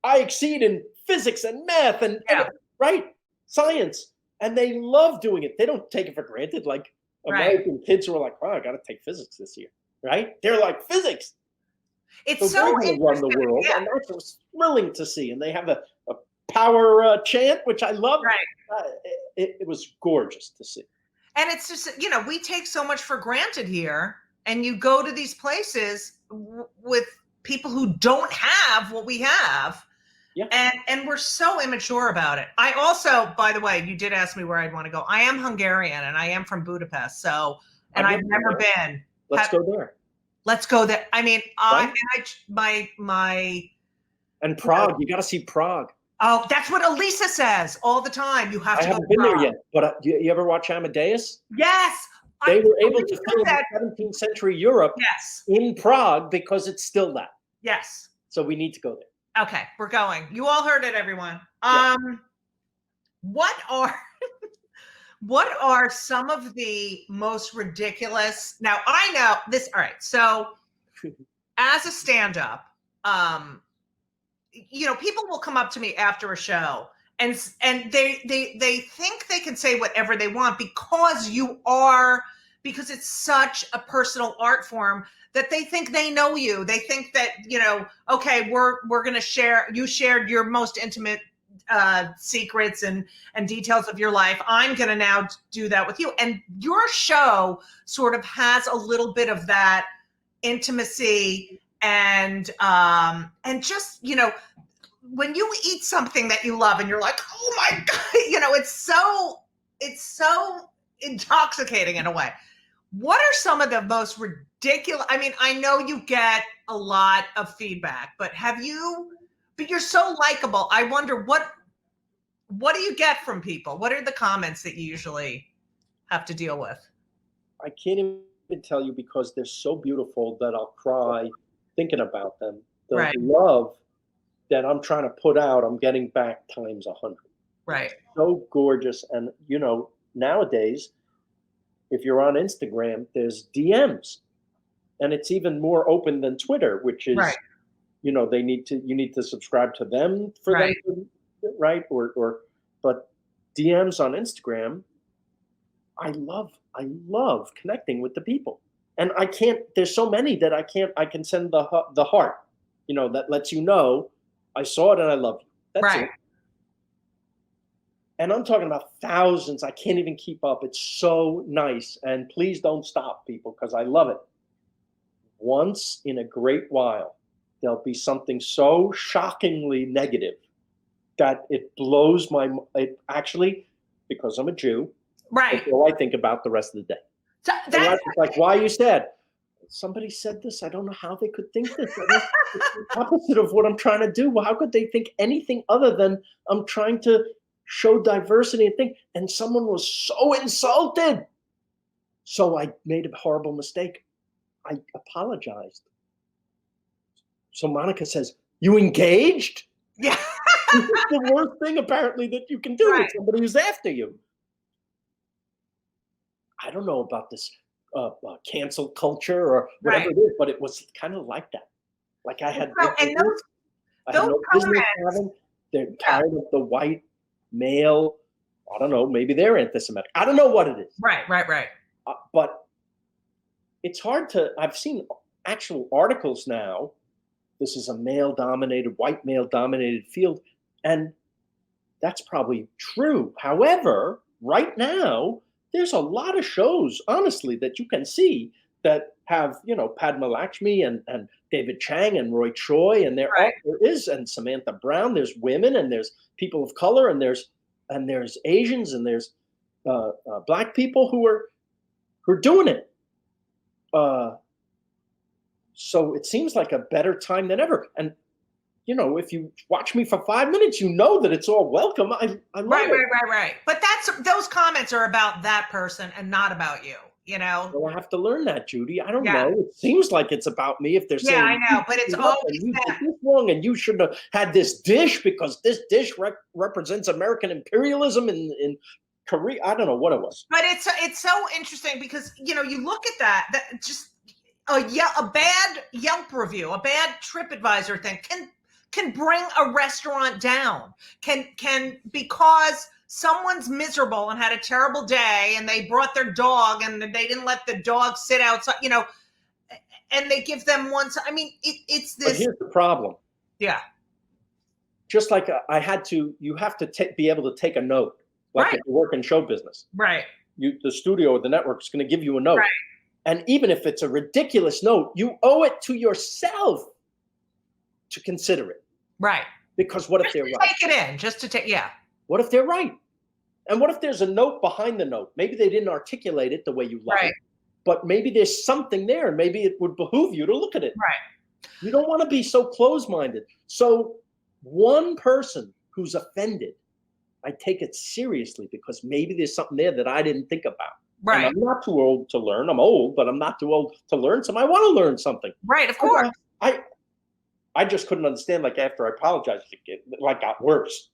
I exceed in physics and math and right, science. And they love doing it. They don't take it for granted. Like American kids who are like, wow, I got to take physics this year. Right? They're like, physics. It's so they run the world. Yeah. And that's what's thrilling to see. And they have a power chant, which I love. Right. It was gorgeous to see. And it's just, we take so much for granted here. And you go to these places with people who don't have what we have. Yeah. And we're so immature about it. I also, by the way, you did ask me where I'd want to go. I am Hungarian and I am from Budapest. So, and I've never been. Let's go there. Let's go there. I mean, and Prague, you got to see Prague. Oh, that's what Elisa says all the time. You have to go to Prague. I haven't been there yet, but you ever watch Amadeus? Yes. They were able to film 17th century Europe in Prague because it's still that. Yes. So we need to go there. Okay, we're going. You all heard it, everyone. What are some of the most ridiculous? Now I know this. All right. So as a stand-up, people will come up to me after a show and they think they can say whatever they want because it's such a personal art form that they think they know you. They think that, okay, we're going to share, you shared your most intimate secrets and details of your life. I'm going to now do that with you. And your show sort of has a little bit of that intimacy and just, when you eat something that you love and you're like, oh my God, it's so intoxicating in a way. What are some of the most ridiculous? I mean, I know you get a lot of feedback, but you're so likable. I wonder what do you get from people? What are the comments that you usually have to deal with? I can't even tell you because they're so beautiful that I'll cry thinking about them. The love that I'm trying to put out, I'm getting back times 100. Right. So gorgeous. And, nowadays, if you're on Instagram, there's DMs. And it's even more open than Twitter, which is, you need to subscribe to them for them to, right? But DMs on Instagram, I love connecting with the people. And there's so many that I can send the heart, that lets you know I saw it and I love you. That's it. And I'm talking about thousands. I can't even keep up. It's so nice. And please don't stop, people, because I love it. Once in a great while, there'll be something so shockingly negative that it blows it actually, because I'm a Jew, that's all I think about the rest of the day. So that's like, why are you sad? Somebody said this. I don't know how they could think this. It's the opposite of what I'm trying to do. Well, how could they think anything other than I'm trying to show diversity and think? And someone was so insulted. So I made a horrible mistake. I apologized. So Monica says, you engaged? Yeah. This is the worst thing apparently that you can do with somebody who's after you. I don't know about this cancel culture or whatever it is, but it was kind of like that. Like I had, So, and I had no business having. They're tired of the white male. I don't know. Maybe they're anti-Semitic. I don't know what it is. Right. But it's hard to. I've seen actual articles now. This is a male-dominated, white male-dominated field, and that's probably true. However, right now, there's a lot of shows, honestly, that you can see that have, Padma Lakshmi and David Chang and Roy Choi, and there is, and Samantha Brown. There's women, and there's people of color, and there's Asians, and there's black people who are doing it. So it seems like a better time than ever. And if you watch me for 5 minutes, you know that it's all welcome. I love it. Right. But those comments are about that person and not about you. Well, I have to learn that, Judy. I don't know. It seems like it's about me if they're saying. Yeah, I know, but it's always you did this wrong, and you should have had this dish because this dish represents American imperialism in Korea. I don't know what it was. But it's so interesting because you look at that just a bad Yelp review, a bad TripAdvisor thing can bring a restaurant down. Can because someone's miserable and had a terrible day and they brought their dog and they didn't let the dog sit outside, and they give them one. I mean, it's this. But here's the problem. Yeah. Just like you have to be able to take a note. Like if you work in show business. Right. The studio or the network is going to give you a note. Right. And even if it's a ridiculous note, you owe it to yourself to consider it. Right. Because what if they're right? Take it in, just to take, yeah. What if they're right? And what if there's a note behind the note? Maybe they didn't articulate it the way you like it, but maybe there's something there. Maybe it would behoove you to look at it. Right. You don't want to be so close-minded. So one person who's offended, I take it seriously because maybe there's something there that I didn't think about. Right. And I'm not too old to learn. I'm old, but I'm not too old to learn. So I want to learn something. Right, of course. I just couldn't understand, like, after I apologized, it got worse.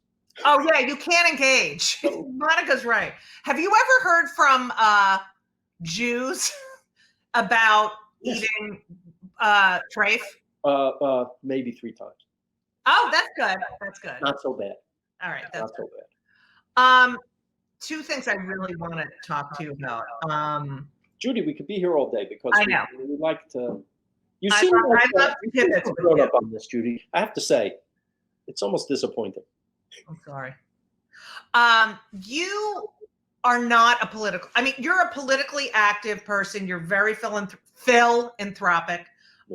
Oh, yeah, you can't engage. Monica's right. Have you ever heard from Jews about eating treif? Maybe 3 times. Oh, that's good. That's good. Not so bad. All right, that's not so bad. 2 things I really want to talk to you about. Judy, we could be here all day because I know. we like to. You I seem love like to pivot with grown you. up on this, Judy. I have to say, it's almost disappointing. I'm sorry. You are not a political. I mean, you're a politically active person. You're very philanthropic,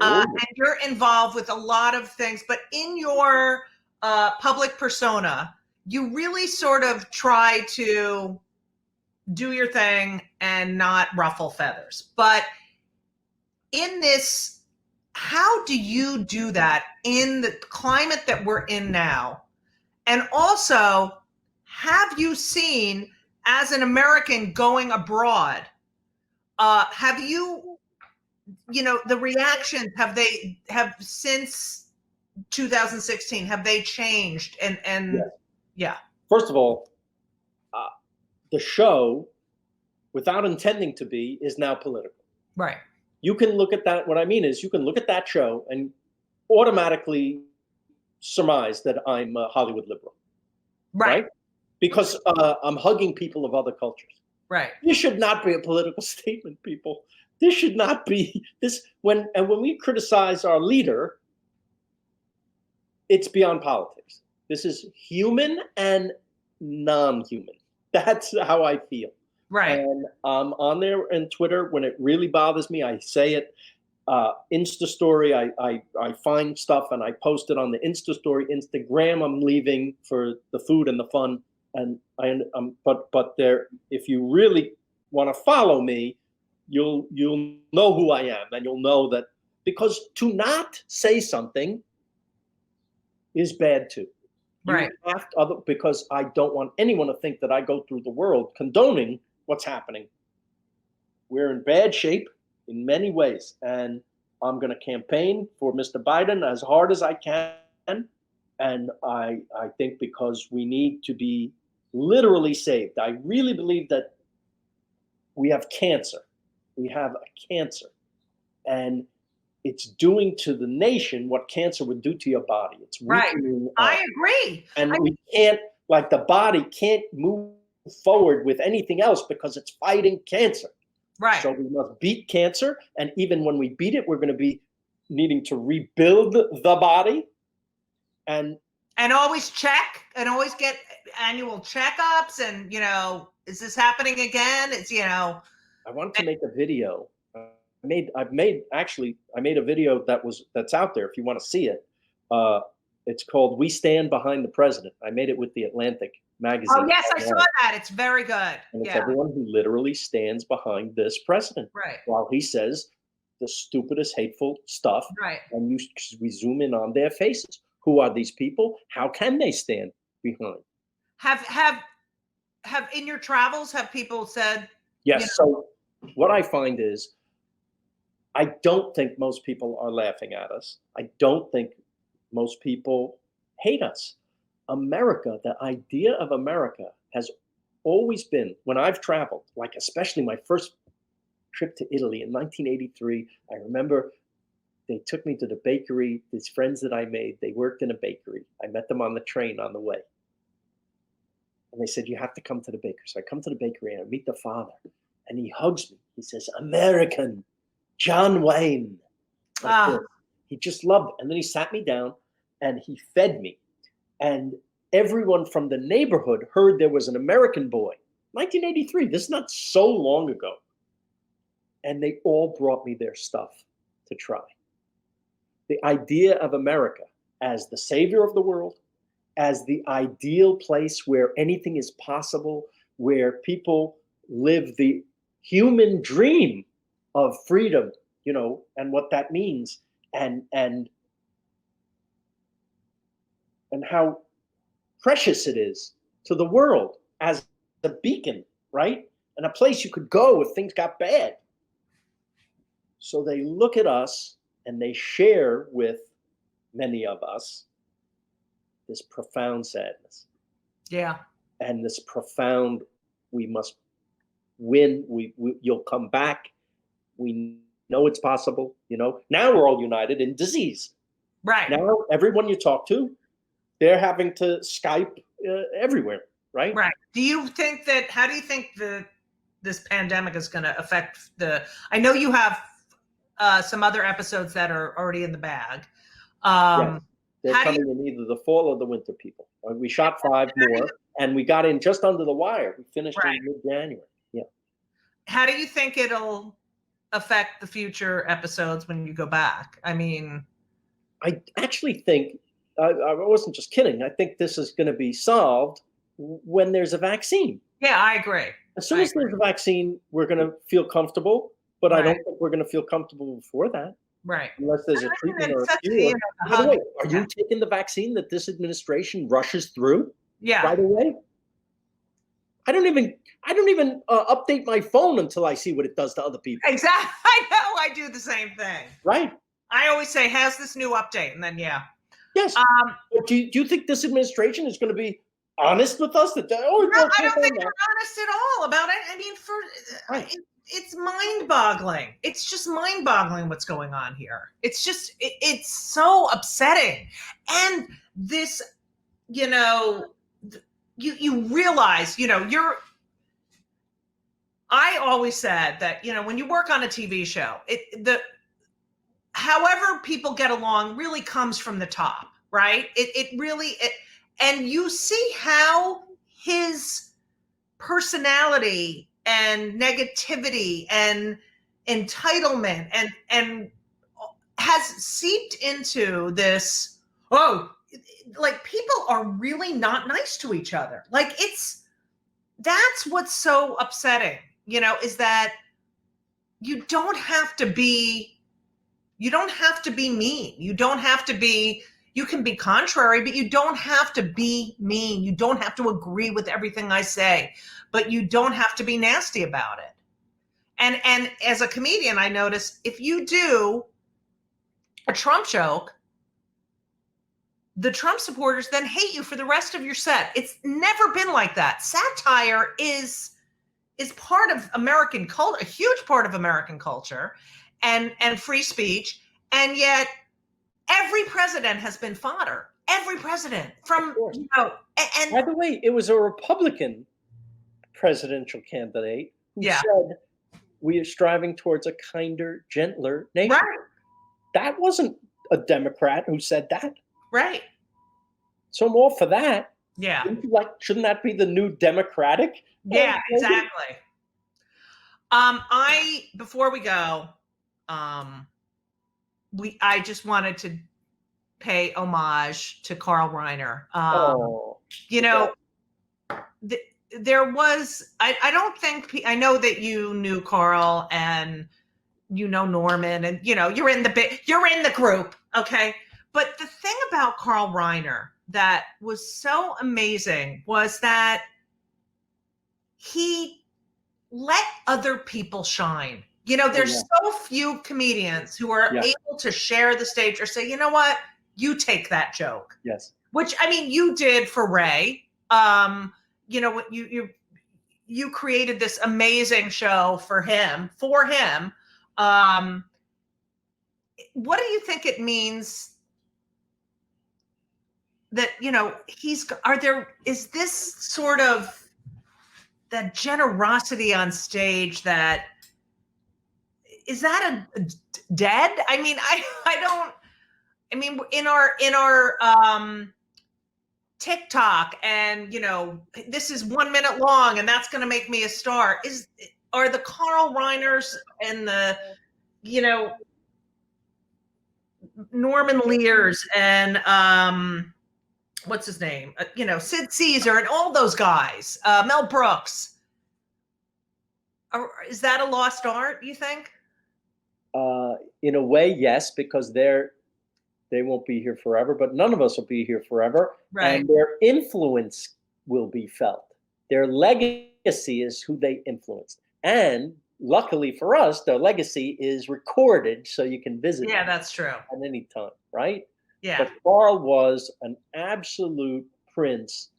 and you're involved with a lot of things. But in your public persona, you really sort of try to do your thing and not ruffle feathers. But in this, how do you do that in the climate that we're in now? And also, have you seen, as an American going abroad, have you, the reactions, have since 2016, have they changed? And Yes. Yeah. First of all, the show, without intending to be, is now political. Right. You can look at that. What I mean is you can look at that show and automatically surmise that I'm a Hollywood liberal. Right? Because I'm hugging people of other cultures. Right. This should not be a political statement, people. This should not be this. When we criticize our leader, it's beyond politics. This is human and non-human. That's how I feel. Right. And I'm on there in Twitter when it really bothers me. I say it. Insta story. I find stuff and I post it on the Insta story. Instagram, I'm leaving for the food and the fun. And but there, if you really want to follow me, you'll know who I am, and you'll know that, because to not say something is bad too. Right. You have to, because I don't want anyone to think that I go through the world condoning what's happening. We're in bad shape in many ways, and I'm going to campaign for Mr. Biden as hard as I can. And I think because we need to be literally saved. I really believe that we have cancer. We have a cancer. And it's doing to the nation what cancer would do to your body. It's weakening. I agree. And we can't, like the body can't move forward with anything else because it's fighting cancer. Right. So we must beat cancer. And even when we beat it, we're going to be needing to rebuild the body. And always check and always get annual checkups. And, you know, is this happening again? It's, you know. I wanted to make a video. I made a video that's out there if you want to see it. It's called "We Stand Behind the President." I made it with the Atlantic magazine. Oh yes, I saw that. It's very good. And it's everyone who literally stands behind this president, right? While he says the stupidest, hateful stuff, right? And we zoom in on their faces. Who are these people? How can they stand behind? Have in your travels have people said? Yes. You know, so what I find is, I don't think most people are laughing at us. I don't think most people hate us. America, the idea of America has always been, when I've traveled, like especially my first trip to Italy in 1983, I remember they took me to the bakery. These friends that I made, they worked in a bakery. I met them on the train on the way. And they said, you have to come to the bakery. So I come to the bakery and I meet the father. And he hugs me. He says, American, John Wayne. Like he just loved it. And then he sat me down and he fed me. And everyone from the neighborhood heard there was an American boy. 1983, this is not so long ago. And they all brought me their stuff to try. The idea of America as the savior of the world, as the ideal place where anything is possible, where people live the human dream of freedom, you know, and what that means, and how precious it is to the world as a beacon, right? And a place you could go if things got bad. So they look at us and they share with many of us this profound sadness. Yeah. And this profound, we must win. You'll come back. We know it's possible. You know, now we're all united in disease. Right. Now everyone you talk to, they're having to Skype everywhere. Right. Right. Do you think that? How do you think this pandemic is going to affect I know you have some other episodes that are already in the bag. Yes. They're coming in either the fall or the winter, people. We shot 5 more, and we got in just under the wire. We finished in mid-January. Yeah. How do you think it'll affect the future episodes when you go back? I mean, I actually think, I wasn't just kidding. I think this is going to be solved when there's a vaccine. Yeah, I agree. As soon as there's a vaccine, we're going to feel comfortable, but I don't think we're going to feel comfortable before that. Right. Unless there's a treatment or a cure. By the way, are you taking the vaccine that this administration rushes through? Yeah. By the way, I don't even update my phone until I see what it does to other people. Exactly. I know. I do the same thing. Right. I always say, "How's this new update?" And then, yeah. Yes. Do you think this administration is going to be honest with us? That no, I don't think they're honest at all about it. I mean, it's mind-boggling. It's just mind-boggling what's going on here. It's just, it's so upsetting. And this, you know, you realize, you know, I always said that, you know, when you work on a TV show, however people get along really comes from the top, right? It really, and you see how his personality and negativity and entitlement and has seeped into this, like people are really not nice to each other. Like that's what's so upsetting, you know, is that you don't have to be mean. You can be contrary, but you don't have to be mean. You don't have to agree with everything I say, but you don't have to be nasty about it. And as a comedian, I noticed if you do a Trump joke, the Trump supporters then hate you for the rest of your set. It's never been like that. Satire is is part of American culture, a huge part of American culture, and free speech, and yet every president has been fodder. Every president from, and by the way, it was a Republican presidential candidate who said we are striving towards a kinder, gentler nation. Right. That wasn't a Democrat who said that. Right. So I'm all for that. Yeah. Shouldn't that be the new Democratic? Yeah, exactly. Before we go, I just wanted to pay homage to Carl Reiner. There was, I don't think, I know that you knew Carl and you know Norman, and you're in the group, okay? But the thing about Carl Reiner that was so amazing was that he let other people shine. There's so few comedians who are able to share the stage or say, you know what, you take that joke. Yes. Which, I mean, you did for Ray. You created this amazing show for him. What do you think it means that, is this sort of that generosity on stage is that a dead? I mean, in our TikTok and, this is 1 minute long and that's going to make me a star. Are the Carl Reiners and the, Norman Lears and, what's his name? Sid Caesar and all those guys, Mel Brooks. Is that a lost art, you think? In a way, yes, because they won't be here forever, but none of us will be here forever. Right. And their influence will be felt. Their legacy is who they influenced. And luckily for us, their legacy is recorded so you can visit. Yeah, that's true. At any time, right? Yeah. But Carl was an absolute prince.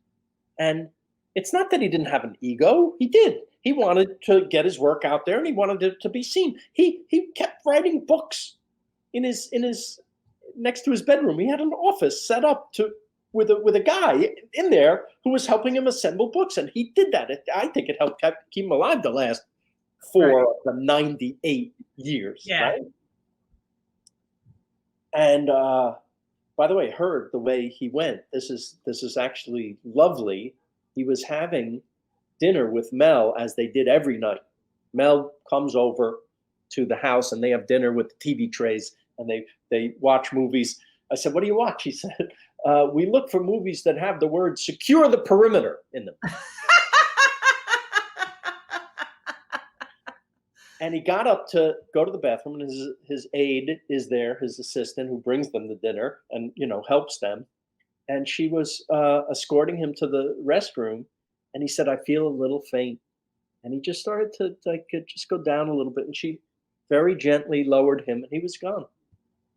And it's not that he didn't have an ego. He did. He wanted to get his work out there and he wanted it to be seen. He kept writing books in his next to his bedroom. He had an office set up with a guy in there who was helping him assemble books, and he did that. I think it helped keep him alive the last 98 years. Yeah. Right? And by the way, heard the way he went. This is actually lovely. He was having dinner with Mel, as they did every night. Mel comes over to the house and they have dinner with the TV trays and they watch movies. I said, "What do you watch?" He said, "We look for movies that have the word secure the perimeter in them." And he got up to go to the bathroom, and his aide is there, his assistant, who brings them the dinner and helps them. And she was escorting him to the restroom, and he said, "I feel a little faint." And he just started to just go down a little bit, and she very gently lowered him, and he was gone.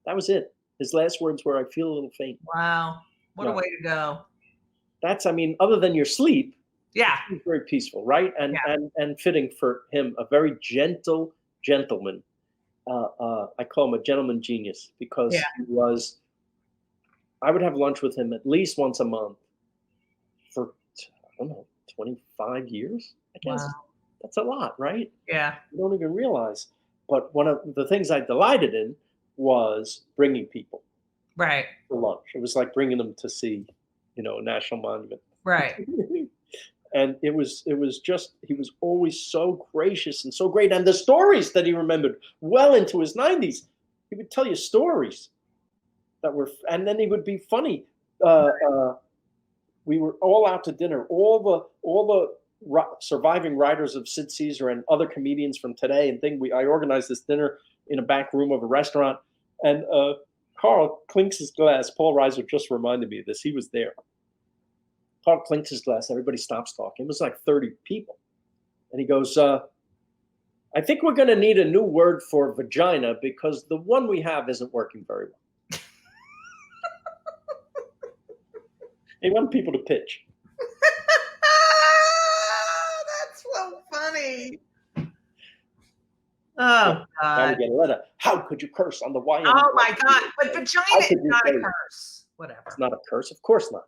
That was it. His last words were, "I feel a little faint." Wow, what a way to go! That's, other than your sleep. Yeah. It's very peaceful, right? And fitting for him, a very gentle gentleman. I call him a gentleman genius because he was. I would have lunch with him at least once a month for 25 years. I guess that's a lot, right? Yeah. You don't even realize. But one of the things I delighted in was bringing people right for lunch. It was like bringing them to see, a national monument. Right. And it was just, he was always so gracious and so great. And the stories that he remembered well into his 90s, he would tell you stories that were, and then he would be funny. We were all out to dinner, all the surviving writers of Sid Caesar and other comedians from today and I organized this dinner in a back room of a restaurant, and Carl clinks his glass. Paul Reiser just reminded me of this. He was there. Carl clinks his glass. Everybody stops talking. It was like 30 people. And he goes, "I think we're going to need a new word for vagina because the one we have isn't working very well." He wanted people to pitch. That's so funny. funny. Oh, Now we God. get a letter. How could you curse on the YM? Oh, my God. But vagina How is could you not a say- curse. Whatever. It's not a curse. Of course not.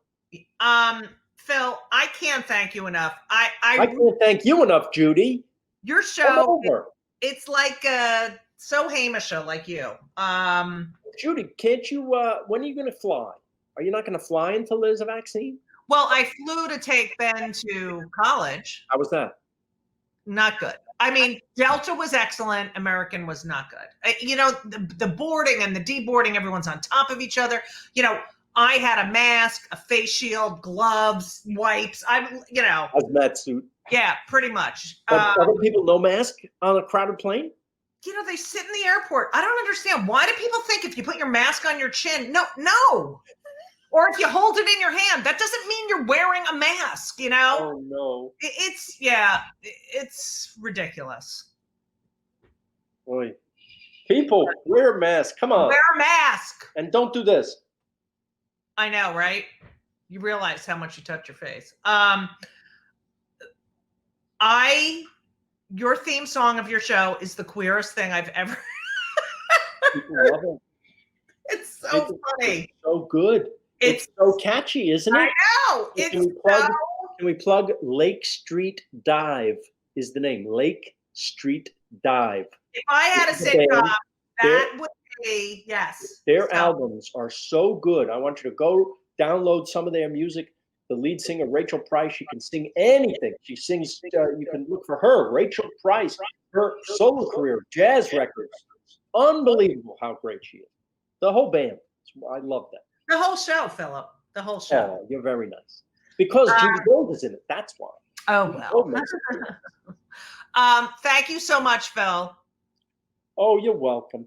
Phil, I can't thank you enough. I can't thank you enough, Judy. Your Come show, over. it's like so Hamish show like you. Judy, can't you, when are you going to fly? Are you not going to fly until there's a vaccine? Well, I flew to take Ben to college. How was that? Not good. I mean, Delta was excellent. American was not good. You know, the boarding and the deboarding, everyone's on top of each other. You know, I had a mask, a face shield, gloves, wipes. Hazmat suit. Yeah, pretty much. But other people no mask on a crowded plane? You know, they sit in the airport. I don't understand. Why do people think if you put your mask on your chin, no. Or if you hold it in your hand, that doesn't mean you're wearing a mask, you know? Oh, no. It's ridiculous. Boy. People, wear a mask. Come on. Wear a mask. And don't do this. I know, right? You realize how much you touch your face. Your theme song of your show is the queerest thing I've ever. People love it. It's so funny. It's so good. It's so catchy, isn't it? I know. Can we plug Lake Street Dive is the name. Lake Street Dive. If I had a sitcom, that would be, yes. Their albums are so good. I want you to go download some of their music. The lead singer, Rachel Price, she can sing anything. She sings, you can look for her, Rachel Price, her solo career, jazz records. Unbelievable how great she is. The whole band. I love that. The whole show, Philip. The whole show. Oh, you're very nice. Because Judy Gold is in it. That's why. Oh, well. Thank you so much, Phil. Oh, you're welcome.